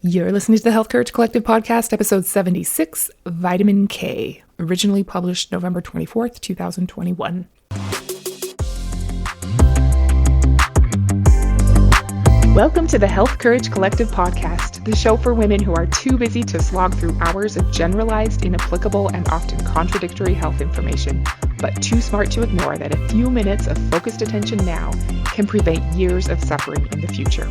You're listening to the Health Courage Collective podcast, episode 76, Vitamin K, originally published November 24th, 2021. Welcome to the Health Courage Collective podcast, the show for women who are too busy to slog through hours of generalized, inapplicable, and often contradictory health information, but too smart to ignore that a few minutes of focused attention now can prevent years of suffering in the future.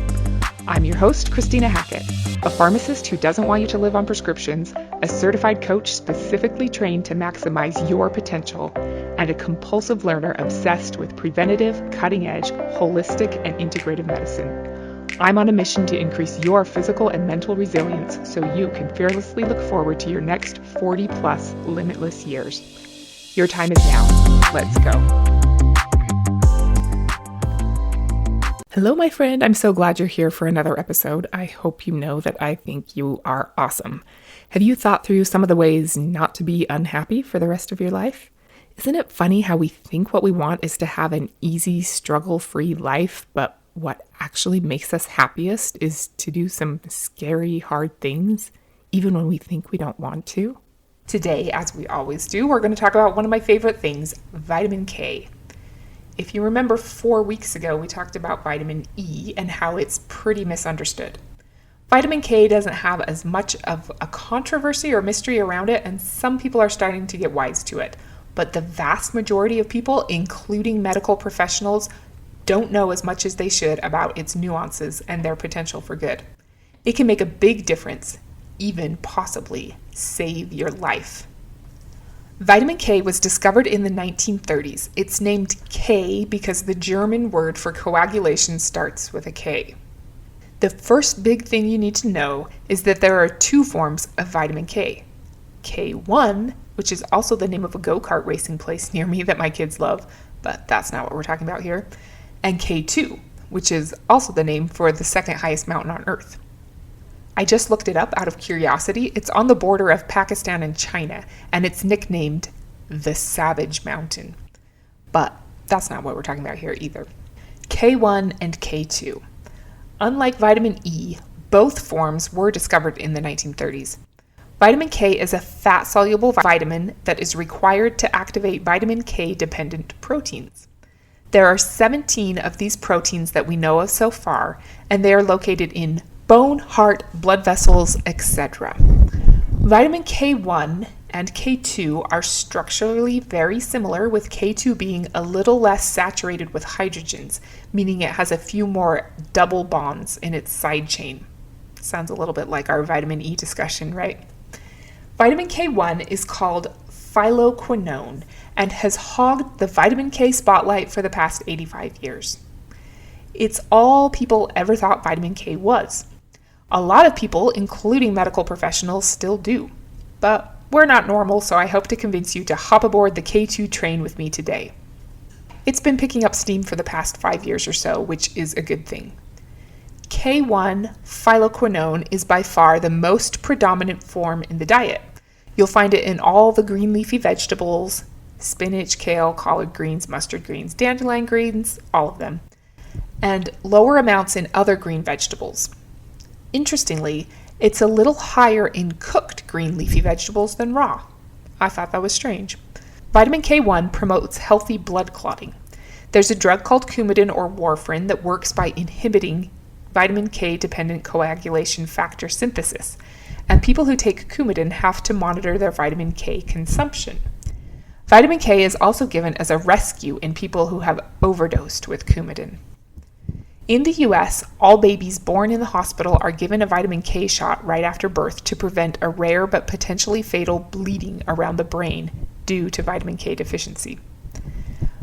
I'm your host, Christina Hackett, a pharmacist who doesn't want you to live on prescriptions, a certified coach specifically trained to maximize your potential, and a compulsive learner obsessed with preventative, cutting-edge, holistic, and integrative medicine. I'm on a mission to increase your physical and mental resilience so you can fearlessly look forward to your next 40-plus limitless years. Your time is now. Let's go. Hello, my friend. I'm so glad you're here for another episode. I hope you know that I think you are awesome. Have you thought through some of the ways not to be unhappy for the rest of your life? Isn't it funny how we think what we want is to have an easy, struggle-free life, but what actually makes us happiest is to do some scary, hard things, even when we think we don't want to? Today, as we always do, we're going to talk about one of my favorite things, vitamin K. If you remember 4 weeks ago, we talked about vitamin E and how it's pretty misunderstood. Vitamin K doesn't have as much of a controversy or mystery around it, and some people are starting to get wise to it. But the vast majority of people, including medical professionals, don't know as much as they should about its nuances and their potential for good. It can make a big difference, even possibly save your life. Vitamin K was discovered in the 1930s. It's named K because the German word for coagulation starts with a K. The first big thing you need to know is that there are two forms of vitamin K. K1, which is also the name of a go-kart racing place near me that my kids love, but that's not what we're talking about here, and K2, which is also the name for the second highest mountain on Earth. I just looked it up out of curiosity. It's on the border of Pakistan and China, and it's nicknamed the Savage Mountain. But that's not what we're talking about here either. K1 and K2. Unlike vitamin E, both forms were discovered in the 1930s. Vitamin K is a fat-soluble vitamin that is required to activate vitamin K-dependent proteins. There are 17 of these proteins that we know of so far, and they are located in bone, heart, blood vessels, etc. Vitamin K1 and K2 are structurally very similar, with K2 being a little less saturated with hydrogens, meaning it has a few more double bonds in its side chain. Sounds a little bit like our vitamin E discussion, right? Vitamin K1 is called phyloquinone and has hogged the vitamin K spotlight for the past 85 years. It's all people ever thought vitamin K was. A lot of people, including medical professionals, still do. But we're not normal, so I hope to convince you to hop aboard the K2 train with me today. It's been picking up steam for the past 5 years or so, which is a good thing. K1 phyloquinone is by far the most predominant form in the diet. You'll find it in all the green leafy vegetables, spinach, kale, collard greens, mustard greens, dandelion greens, all of them, and lower amounts in other green vegetables. Interestingly, it's a little higher in cooked green leafy vegetables than raw. I thought that was strange. Vitamin K1 promotes healthy blood clotting. There's a drug called Coumadin or warfarin that works by inhibiting vitamin K-dependent coagulation factor synthesis, and people who take Coumadin have to monitor their vitamin K consumption. Vitamin K is also given as a rescue in people who have overdosed with Coumadin. In the US, all babies born in the hospital are given a vitamin K shot right after birth to prevent a rare but potentially fatal bleeding around the brain due to vitamin K deficiency.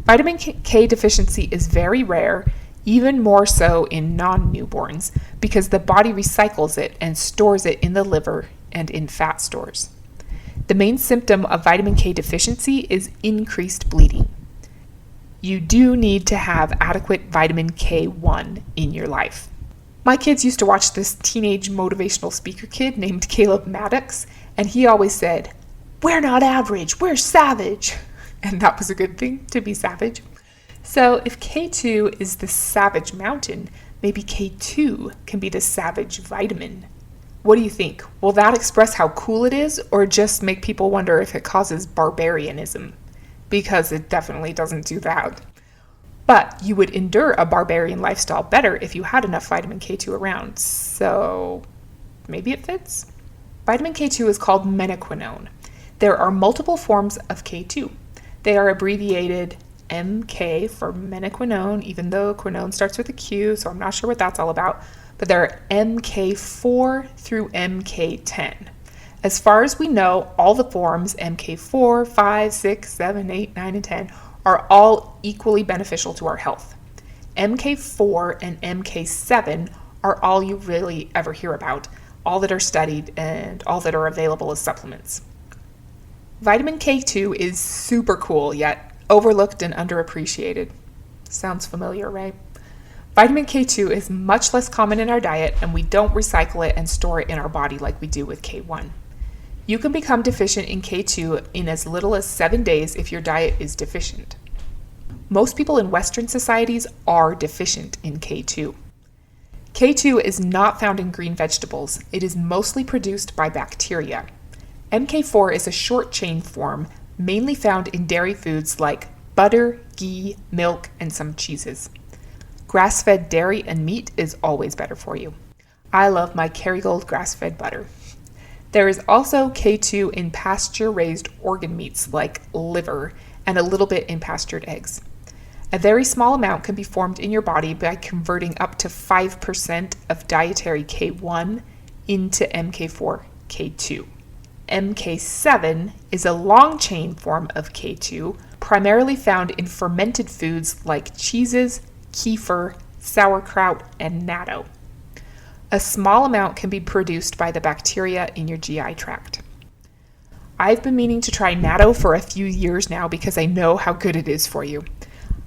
Vitamin K deficiency is very rare, even more so in non-newborns, because the body recycles it and stores it in the liver and in fat stores. The main symptom of vitamin K deficiency is increased bleeding. You do need to have adequate vitamin K1 in your life. My kids used to watch this teenage motivational speaker kid named Caleb Maddox, and he always said, "We're not average, we're savage." And that was a good thing, to be savage. So if K2 is the savage mountain, maybe K2 can be the savage vitamin. What do you think? Will that express how cool it is, or just make people wonder if it causes barbarianism? Because it definitely doesn't do that. But you would endure a barbarian lifestyle better if you had enough vitamin K2 around, so maybe it fits? Vitamin K2 is called menaquinone. There are multiple forms of K2. They are abbreviated MK for menaquinone, even though quinone starts with a Q, so I'm not sure what that's all about. But there are MK4 through MK10. As far as we know, all the forms MK4, 5, 6, 7, 8, 9, and 10 are all equally beneficial to our health. MK4 and MK7 are all you really ever hear about, all that are studied, and all that are available as supplements. Vitamin K2 is super cool, yet overlooked and underappreciated. Sounds familiar, right? Vitamin K2 is much less common in our diet, and we don't recycle it and store it in our body like we do with K1. You can become deficient in K2 in as little as 7 days if your diet is deficient. Most people in Western societies are deficient in K2. K2 is not found in green vegetables. It is mostly produced by bacteria. MK4 is a short-chain form, mainly found in dairy foods like butter, ghee, milk, and some cheeses. Grass-fed dairy and meat is always better for you. I love my Kerrygold grass-fed butter. There is also K2 in pasture-raised organ meats like liver and a little bit in pastured eggs. A very small amount can be formed in your body by converting up to 5% of dietary K1 into MK4 K2. MK7 is a long-chain form of K2, primarily found in fermented foods like cheeses, kefir, sauerkraut, and natto. A small amount can be produced by the bacteria in your GI tract. I've been meaning to try natto for a few years now because I know how good it is for you.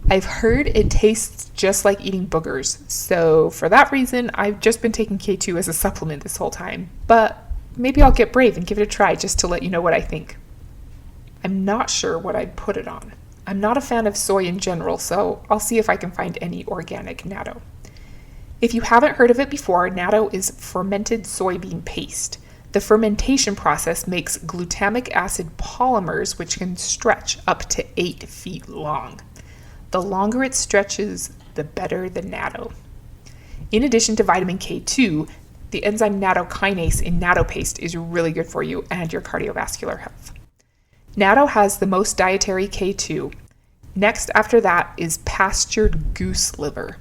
I've heard it tastes just like eating boogers, so for that reason, I've just been taking K2 as a supplement this whole time, but maybe I'll get brave and give it a try just to let you know what I think. I'm not sure what I'd put it on. I'm not a fan of soy in general, so I'll see if I can find any organic natto. If you haven't heard of it before, natto is fermented soybean paste. The fermentation process makes glutamic acid polymers which can stretch up to 8 feet long. The longer it stretches, the better the natto. In addition to vitamin K2, the enzyme nattokinase in natto paste is really good for you and your cardiovascular health. Natto has the most dietary K2. Next after that is pastured goose liver.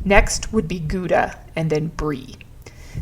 Next would be Gouda and then Brie.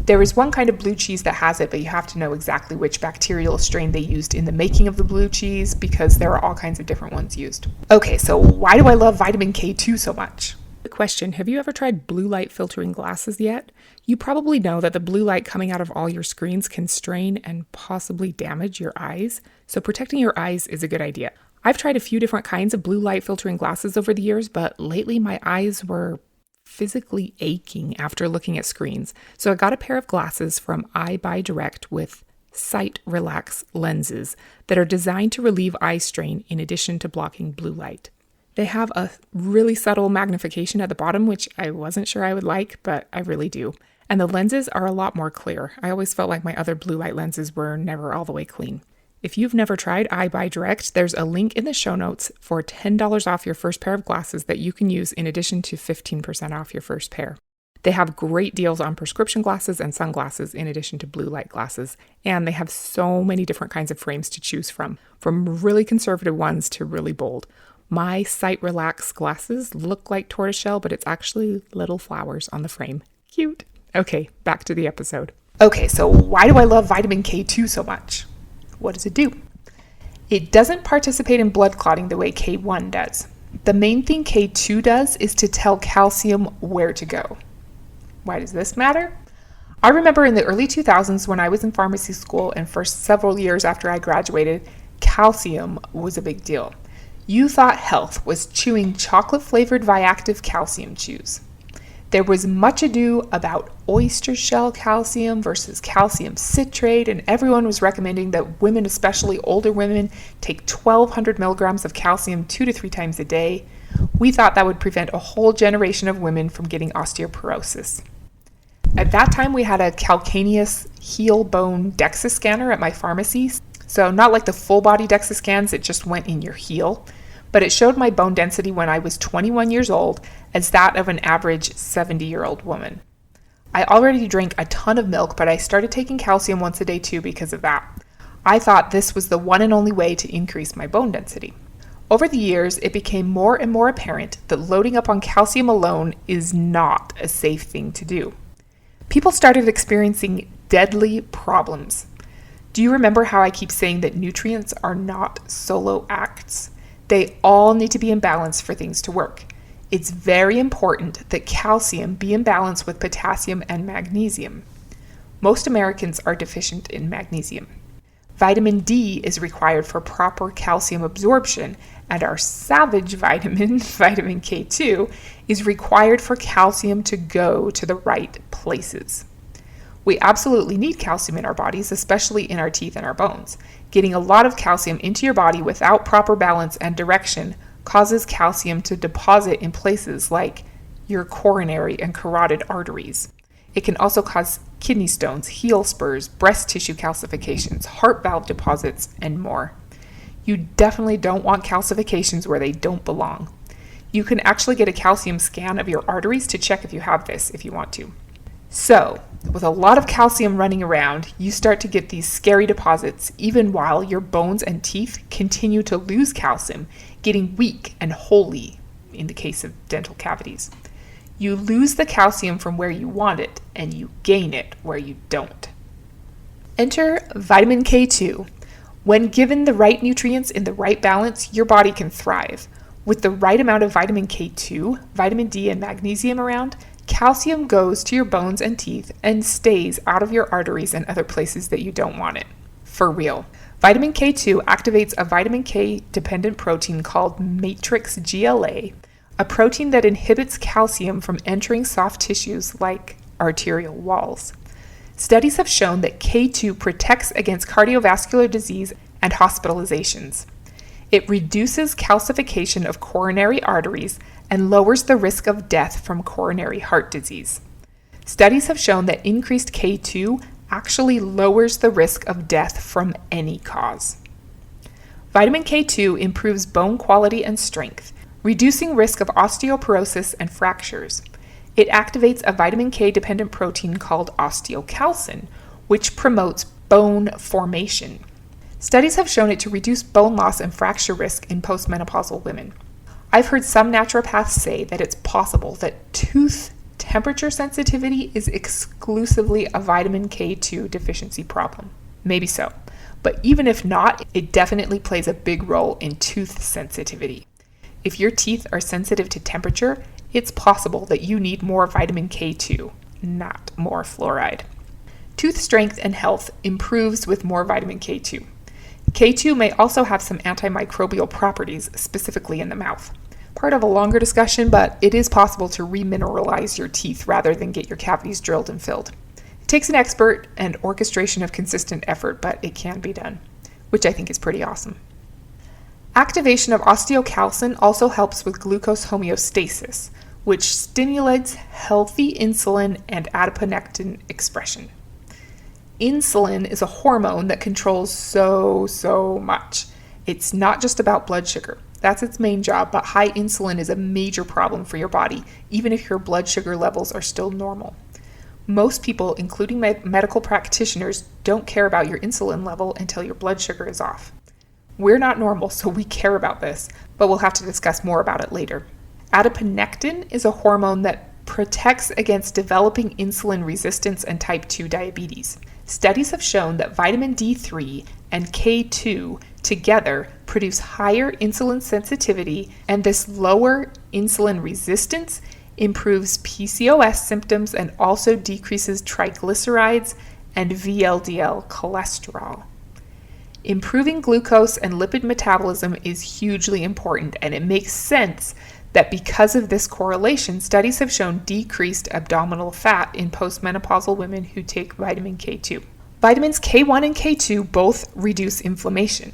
There is one kind of blue cheese that has it, but you have to know exactly which bacterial strain they used in the making of the blue cheese because there are all kinds of different ones used. Okay, so why do I love vitamin K2 so much? Question, have you ever tried blue light filtering glasses yet? You probably know that the blue light coming out of all your screens can strain and possibly damage your eyes, so protecting your eyes is a good idea. I've tried a few different kinds of blue light filtering glasses over the years, but lately my eyes were physically aching after looking at screens, so I got a pair of glasses from EyeBuyDirect with Sight Relax lenses that are designed to relieve eye strain in addition to blocking blue light. They have a really subtle magnification at the bottom, which I wasn't sure I would like, but I really do. And the lenses are a lot more clear. I always felt like my other blue light lenses were never all the way clean. If you've never tried EyeBuyDirect, there's a link in the show notes for $10 off your first pair of glasses that you can use in addition to 15% off your first pair. They have great deals on prescription glasses and sunglasses in addition to blue light glasses, and they have so many different kinds of frames to choose from really conservative ones to really bold. My Sight Relax glasses look like tortoiseshell, but it's actually little flowers on the frame. Cute. Okay, back to the episode. Okay, so why do I love vitamin K2 so much? What does it do? It doesn't participate in blood clotting the way K1 does. The main thing K2 does is to tell calcium where to go. Why does this matter? I remember in the early 2000s when I was in pharmacy school and for several years after I graduated, calcium was a big deal. You thought health was chewing chocolate-flavored Viactive calcium chews. There was much ado about oyster shell calcium versus calcium citrate, and everyone was recommending that women, especially older women, take 1,200 milligrams of calcium 2 to 3 times a day. We thought that would prevent a whole generation of women from getting osteoporosis. At that time, we had a calcaneus heel bone DEXA scanner at my pharmacy. So not like the full body DEXA scans, it just went in your heel. But it showed my bone density when I was 21 years old as that of an average 70-year-old woman. I already drank a ton of milk, but I started taking calcium once a day too because of that. I thought this was the one and only way to increase my bone density. Over the years, it became more and more apparent that loading up on calcium alone is not a safe thing to do. People started experiencing deadly problems. Do you remember how I keep saying that nutrients are not solo acts? They all need to be in balance for things to work. It's very important that calcium be in balance with potassium and magnesium. Most Americans are deficient in magnesium. Vitamin D is required for proper calcium absorption, and our savage vitamin, vitamin K2, is required for calcium to go to the right places. We absolutely need calcium in our bodies, especially in our teeth and our bones. Getting a lot of calcium into your body without proper balance and direction causes calcium to deposit in places like your coronary and carotid arteries. It can also cause kidney stones, heel spurs, breast tissue calcifications, heart valve deposits, and more. You definitely don't want calcifications where they don't belong. You can actually get a calcium scan of your arteries to check if you have this if you want to. So, with a lot of calcium running around, you start to get these scary deposits even while your bones and teeth continue to lose calcium, getting weak and holey in the case of dental cavities. You lose the calcium from where you want it, and you gain it where you don't. Enter vitamin K2. When given the right nutrients in the right balance, your body can thrive. With the right amount of vitamin K2, vitamin D, and magnesium around, calcium goes to your bones and teeth and stays out of your arteries and other places that you don't want it. For real. Vitamin K2 activates a vitamin K-dependent protein called matrix GLA, a protein that inhibits calcium from entering soft tissues like arterial walls. Studies have shown that K2 protects against cardiovascular disease and hospitalizations. It reduces calcification of coronary arteries and lowers the risk of death from coronary heart disease. Studies have shown that increased K2 actually lowers the risk of death from any cause. Vitamin K2 improves bone quality and strength, reducing risk of osteoporosis and fractures. It activates a vitamin K-dependent protein called osteocalcin, which promotes bone formation. Studies have shown it to reduce bone loss and fracture risk in postmenopausal women. I've heard some naturopaths say that it's possible that tooth temperature sensitivity is exclusively a vitamin K2 deficiency problem. Maybe so, but even if not, it definitely plays a big role in tooth sensitivity. If your teeth are sensitive to temperature, it's possible that you need more vitamin K2, not more fluoride. Tooth strength and health improves with more vitamin K2. K2 may also have some antimicrobial properties, specifically in the mouth. Part of a longer discussion, but it is possible to remineralize your teeth rather than get your cavities drilled and filled. It takes an expert and orchestration of consistent effort, but it can be done, which I think is pretty awesome. Activation of osteocalcin also helps with glucose homeostasis, which stimulates healthy insulin and adiponectin expression. Insulin is a hormone that controls so much. It's not just about blood sugar. That's its main job, but high insulin is a major problem for your body, even if your blood sugar levels are still normal. Most people, including medical practitioners, don't care about your insulin level until your blood sugar is off. We're not normal, so we care about this, but we'll have to discuss more about it later. Adiponectin is a hormone that protects against developing insulin resistance and type 2 diabetes. Studies have shown that vitamin D3 and K2 together produce higher insulin sensitivity, and this lower insulin resistance improves PCOS symptoms and also decreases triglycerides and VLDL cholesterol. Improving glucose and lipid metabolism is hugely important, and it makes sense that because of this correlation, studies have shown decreased abdominal fat in postmenopausal women who take vitamin K2. Vitamins K1 and K2 both reduce inflammation.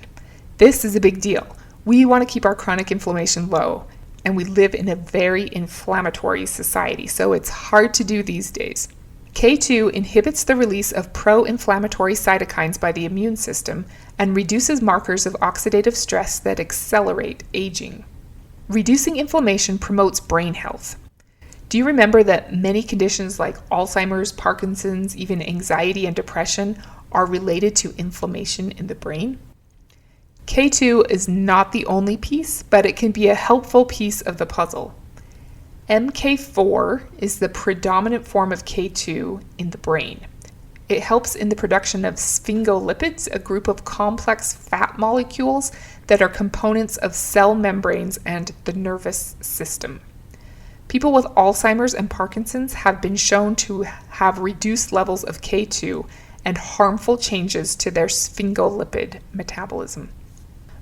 This is a big deal. We want to keep our chronic inflammation low, and we live in a very inflammatory society, so it's hard to do these days. K2 inhibits the release of pro-inflammatory cytokines by the immune system and reduces markers of oxidative stress that accelerate aging. Reducing inflammation promotes brain health. Do you remember that many conditions like Alzheimer's, Parkinson's, even anxiety and depression are related to inflammation in the brain? K2 is not the only piece, but it can be a helpful piece of the puzzle. MK4 is the predominant form of K2 in the brain. It helps in the production of sphingolipids, a group of complex fat molecules that are components of cell membranes and the nervous system. People with Alzheimer's and Parkinson's have been shown to have reduced levels of K2 and harmful changes to their sphingolipid metabolism.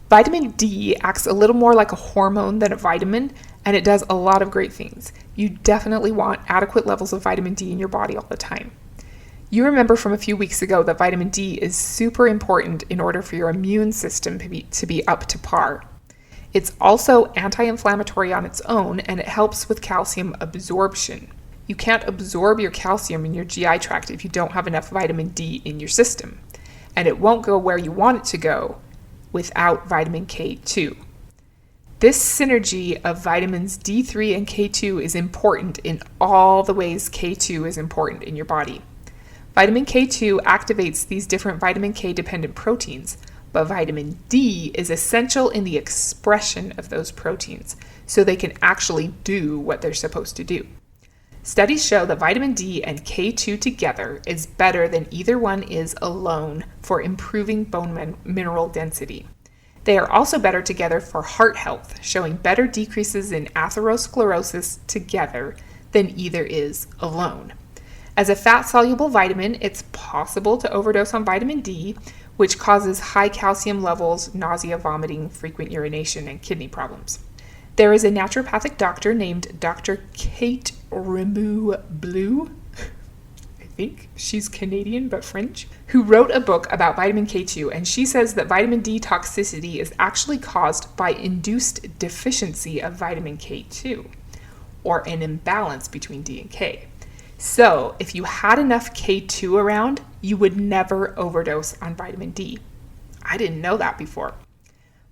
Vitamin D acts a little more like a hormone than a vitamin, and it does a lot of great things. You definitely want adequate levels of vitamin D in your body all the time. You remember from a few weeks ago that vitamin D is super important in order for your immune system to be up to par. It's also anti-inflammatory on its own, and it helps with calcium absorption. You can't absorb your calcium in your GI tract if you don't have enough vitamin D in your system, and it won't go where you want it to go without vitamin K2. This synergy of vitamins D3 and K2 is important in all the ways K2 is important in your body. Vitamin K2 activates these different vitamin K dependent proteins, but vitamin D is essential in the expression of those proteins so they can actually do what they're supposed to do. Studies show that vitamin D and K2 together is better than either one is alone for improving bone mineral density. They are also better together for heart health, showing better decreases in atherosclerosis together than either is alone. As a fat-soluble vitamin, it's possible to overdose on vitamin D, which causes high calcium levels, nausea, vomiting, frequent urination, and kidney problems. There is a naturopathic doctor named Dr. Kate Remou-Bleu, I think she's Canadian but French, who wrote a book about vitamin K2, and she says that vitamin D toxicity is actually caused by induced deficiency of vitamin K2, or an imbalance between D and K. So if you had enough K2 around, you would never overdose on vitamin D. I didn't know that before.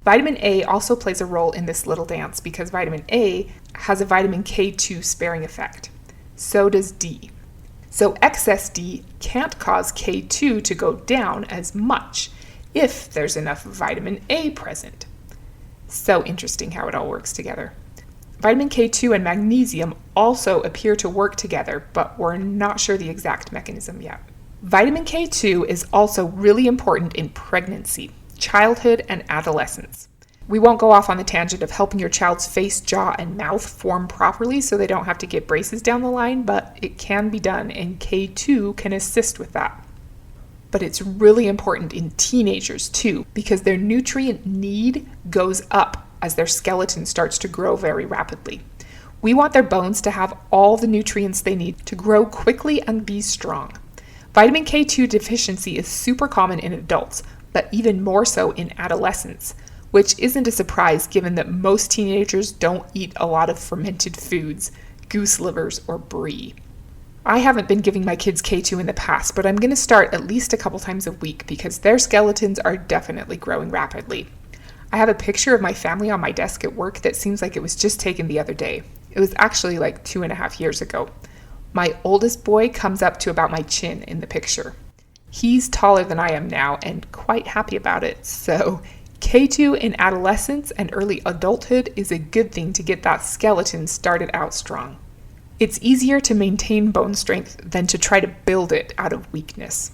Vitamin A also plays a role in this little dance because vitamin A has a vitamin K2 sparing effect. So does D. So excess D can't cause K2 to go down as much if there's enough vitamin A present. So interesting how it all works together. Vitamin K2 and magnesium also appear to work together, but we're not sure the exact mechanism yet. Vitamin K2 is also really important in pregnancy, childhood, and adolescence. We won't go off on the tangent of helping your child's face, jaw, and mouth form properly so they don't have to get braces down the line, but it can be done, and K2 can assist with that. But it's really important in teenagers too, because their nutrient need goes up as their skeleton starts to grow very rapidly. We want their bones to have all the nutrients they need to grow quickly and be strong. Vitamin K2 deficiency is super common in adults, but even more so in adolescents, which isn't a surprise given that most teenagers don't eat a lot of fermented foods, goose livers, or brie. I haven't been giving my kids K2 in the past, but I'm going to start at least a couple times a week because their skeletons are definitely growing rapidly. I have a picture of my family on my desk at work that seems like it was just taken the other day. It was actually like 2.5 years ago. My oldest boy comes up to about my chin in the picture. He's taller than I am now and quite happy about it. So K2 in adolescence and early adulthood is a good thing to get that skeleton started out strong. It's easier to maintain bone strength than to try to build it out of weakness.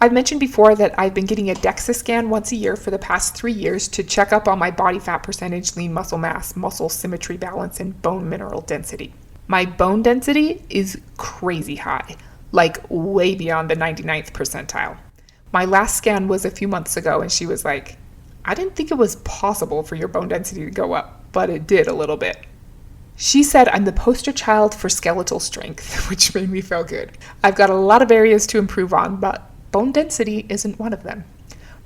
I've mentioned before that I've been getting a DEXA scan once a year for the past 3 years to check up on my body fat percentage, lean muscle mass, muscle symmetry balance, and bone mineral density. My bone density is crazy high, like way beyond the 99th percentile. My last scan was a few months ago and she was like, I didn't think it was possible for your bone density to go up, but it did a little bit. She said I'm the poster child for skeletal strength, which made me feel good. I've got a lot of areas to improve on, but bone density isn't one of them.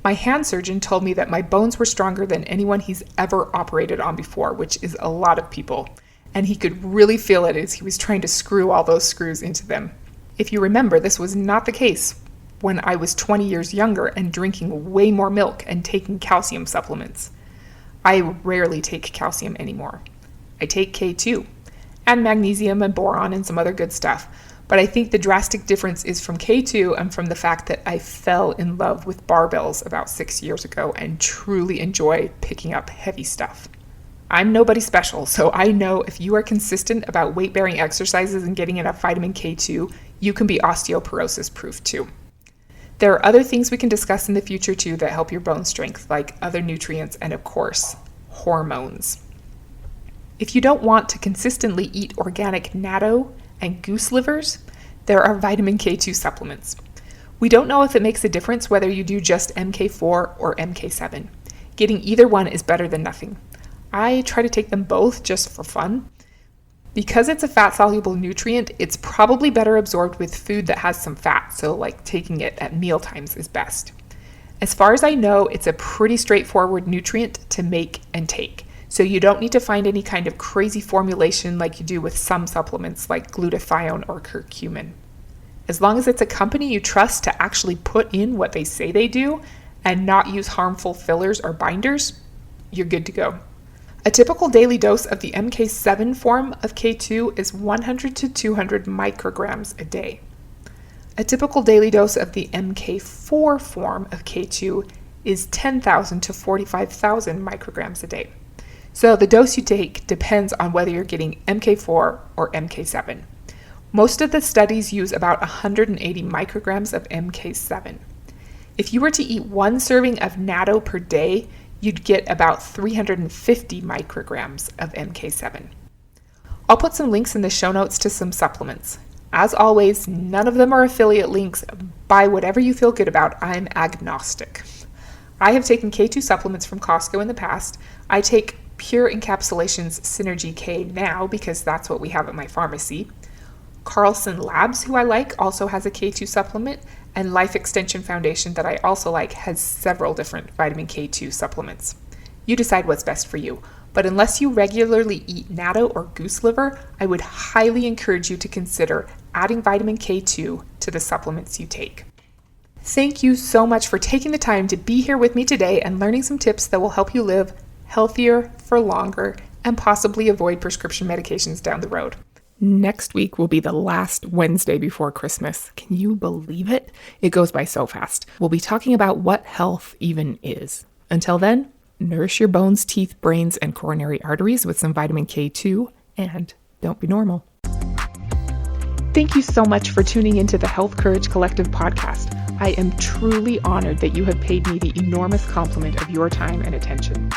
My hand surgeon told me that my bones were stronger than anyone he's ever operated on before, which is a lot of people. and he could really feel it as he was trying to screw all those screws into them. If you remember, this was not the case when I was 20 years younger and drinking way more milk and taking calcium supplements. I rarely take calcium anymore. I take K2 and magnesium and boron and some other good stuff, but I think the drastic difference is from K2 and from the fact that I fell in love with barbells about 6 years ago and truly enjoy picking up heavy stuff. I'm nobody special, so I know if you are consistent about weight-bearing exercises and getting enough vitamin K2, you can be osteoporosis proof too. There are other things we can discuss in the future too that help your bone strength, like other nutrients and, of course, hormones. If you don't want to consistently eat organic natto and goose livers, there are vitamin K2 supplements. We don't know if it makes a difference whether you do just MK4 or MK7. Getting either one is better than nothing. I try to take them both just for fun. Because it's a fat-soluble nutrient, it's probably better absorbed with food that has some fat, so like taking it at meal times is best. As far as I know, it's a pretty straightforward nutrient to make and take, so you don't need to find any kind of crazy formulation like you do with some supplements like glutathione or curcumin. As long as it's a company you trust to actually put in what they say they do and not use harmful fillers or binders, you're good to go. A typical daily dose of the MK7 form of K2 is 100 to 200 micrograms a day. A typical daily dose of the MK4 form of K2 is 10,000 to 45,000 micrograms a day. So the dose you take depends on whether you're getting MK4 or MK7. Most of the studies use about 180 micrograms of MK7. If you were to eat one serving of natto per day, you'd get about 350 micrograms of MK7. I'll put some links in the show notes to some supplements. As always, none of them are affiliate links. Buy whatever you feel good about. I'm agnostic. I have taken K2 supplements from Costco in the past. I take Pure Encapsulation's Synergy K now because that's what we have at my pharmacy. Carlson Labs, who I like, also has a K2 supplement, and Life Extension Foundation that I also like has several different vitamin K2 supplements. You decide what's best for you, but unless you regularly eat natto or goose liver, I would highly encourage you to consider adding vitamin K2 to the supplements you take. Thank you so much for taking the time to be here with me today and learning some tips that will help you live healthier for longer and possibly avoid prescription medications down the road. Next week will be the last Wednesday before Christmas. Can you believe it? It goes by so fast. We'll be talking about what health even is. Until then, nourish your bones, teeth, brains, and coronary arteries with some vitamin K2, and don't be normal. Thank you so much for tuning into the Health Courage Collective podcast. I am truly honored that you have paid me the enormous compliment of your time and attention.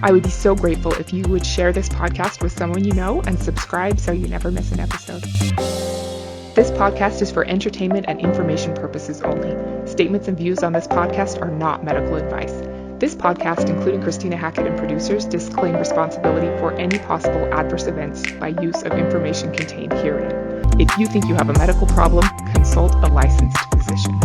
I would be so grateful if you would share this podcast with someone you know and subscribe so you never miss an episode. This podcast is for entertainment and information purposes only. Statements and views on this podcast are not medical advice. This podcast, including Christina Hackett and producers, disclaim responsibility for any possible adverse events by use of information contained herein. If you think you have a medical problem, consult a licensed physician.